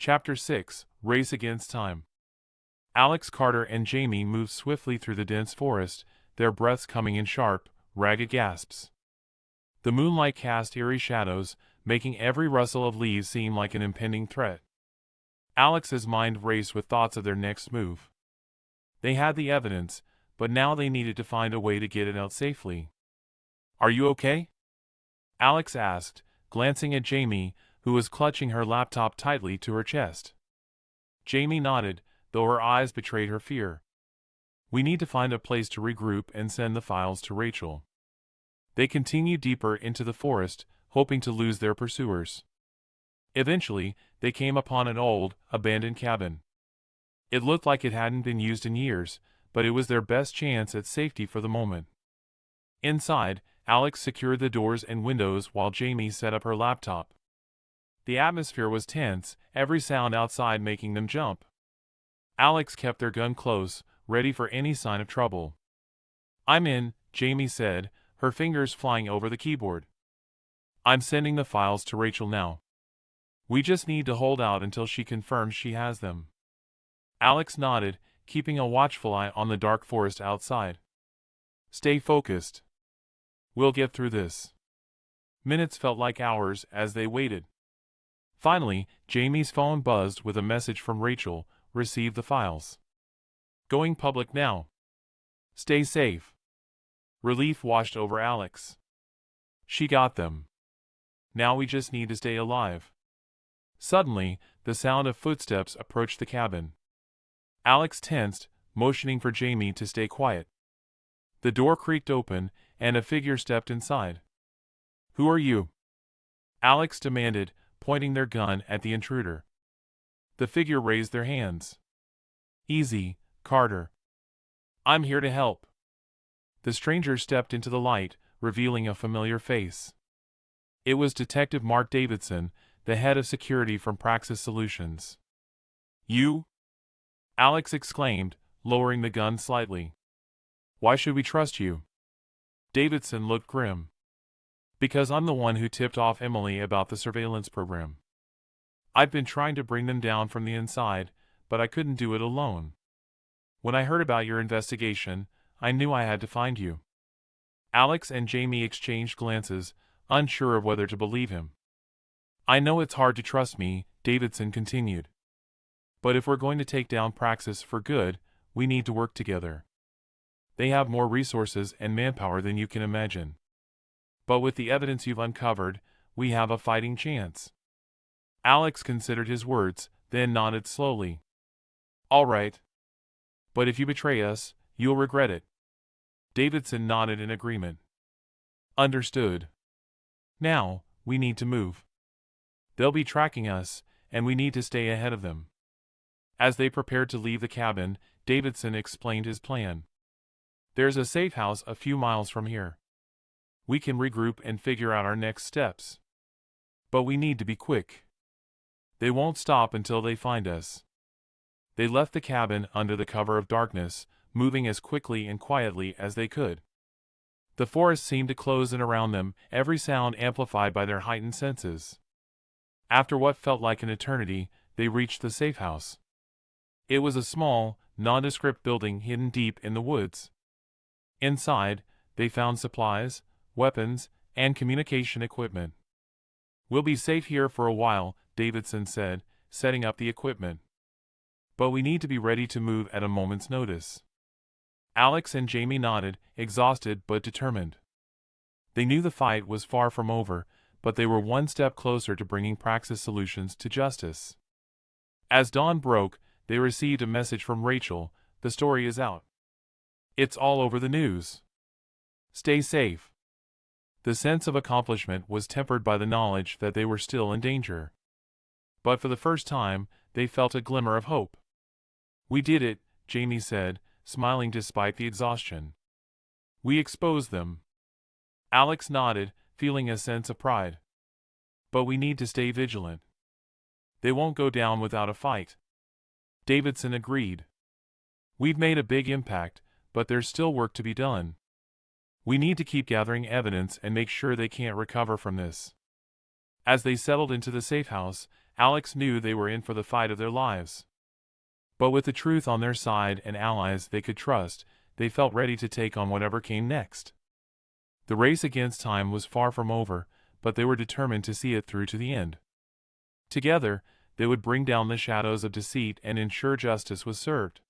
Chapter 6, Race Against Time. Alex Carter and Jamie moved swiftly through the dense forest, their breaths coming in sharp, ragged gasps. The moonlight cast eerie shadows, making every rustle of leaves seem like an impending threat. Alex's mind raced with thoughts of their next move. They had the evidence, but now they needed to find a way to get it out safely. "Are you okay?" Alex asked, glancing at Jamie, who was clutching her laptop tightly to her chest. Jamie nodded, though her eyes betrayed her fear. "We need to find a place to regroup and send the files to Rachel." They continued deeper into the forest, hoping to lose their pursuers. Eventually, they came upon an old, abandoned cabin. It looked like it hadn't been used in years, but it was their best chance at safety for the moment. Inside, Alex secured the doors and windows while Jamie set up her laptop. The atmosphere was tense, every sound outside making them jump. Alex kept their gun close, ready for any sign of trouble. "I'm in," Jamie said, her fingers flying over the keyboard. "I'm sending the files to Rachel now. We just need to hold out until she confirms she has them." Alex nodded, keeping a watchful eye on the dark forest outside. "Stay focused. We'll get through this." Minutes felt like hours as they waited. Finally, Jamie's phone buzzed with a message from Rachel. "Receive the files. Going public now. Stay safe." Relief washed over Alex. She got them. Now we just need to stay alive. Suddenly, the sound of footsteps approached the cabin. Alex tensed, motioning for Jamie to stay quiet. The door creaked open, and a figure stepped inside. "Who are you?" Alex demanded, pointing their gun at the intruder. The figure raised their hands. "Easy, Carter. I'm here to help." The stranger stepped into the light, revealing a familiar face. It was Detective Mark Davidson, the head of security from Praxis Solutions. "You?" Alex exclaimed, lowering the gun slightly. "Why should we trust you?" Davidson looked grim. "Because I'm the one who tipped off Emily about the surveillance program. I've been trying to bring them down from the inside, but I couldn't do it alone. When I heard about your investigation, I knew I had to find you." Alex and Jamie exchanged glances, unsure of whether to believe him. "I know it's hard to trust me," Davidson continued. "But if we're going to take down Praxis for good, we need to work together. They have more resources and manpower than you can imagine. But with the evidence you've uncovered, we have a fighting chance." Alex considered his words, then nodded slowly. "All right. But if you betray us, you'll regret it." Davidson nodded in agreement. "Understood. Now, we need to move. They'll be tracking us, and we need to stay ahead of them." As they prepared to leave the cabin, Davidson explained his plan. "There's a safe house a few miles from here. We can regroup and figure out our next steps. But we need to be quick. They won't stop until they find us." They left the cabin under the cover of darkness, moving as quickly and quietly as they could. The forest seemed to close in around them, every sound amplified by their heightened senses. After what felt like an eternity, they reached the safe house. It was a small, nondescript building hidden deep in the woods. Inside, they found supplies, weapons, and communication equipment. "We'll be safe here for a while," Davidson said, setting up the equipment. "But we need to be ready to move at a moment's notice." Alex and Jamie nodded, exhausted but determined. They knew the fight was far from over, but they were one step closer to bringing Praxis Solutions to justice. As dawn broke, they received a message from Rachel. "The story is out. It's all over the news. Stay safe." The sense of accomplishment was tempered by the knowledge that they were still in danger. But for the first time, they felt a glimmer of hope. "We did it," Jamie said, smiling despite the exhaustion. "We exposed them." Alex nodded, feeling a sense of pride. "But we need to stay vigilant. They won't go down without a fight." Davidson agreed. "We've made a big impact, but there's still work to be done. We need to keep gathering evidence and make sure they can't recover from this." As they settled into the safe house, Alex knew they were in for the fight of their lives. But with the truth on their side and allies they could trust, they felt ready to take on whatever came next. The race against time was far from over, but they were determined to see it through to the end. Together, they would bring down the shadows of deceit and ensure justice was served.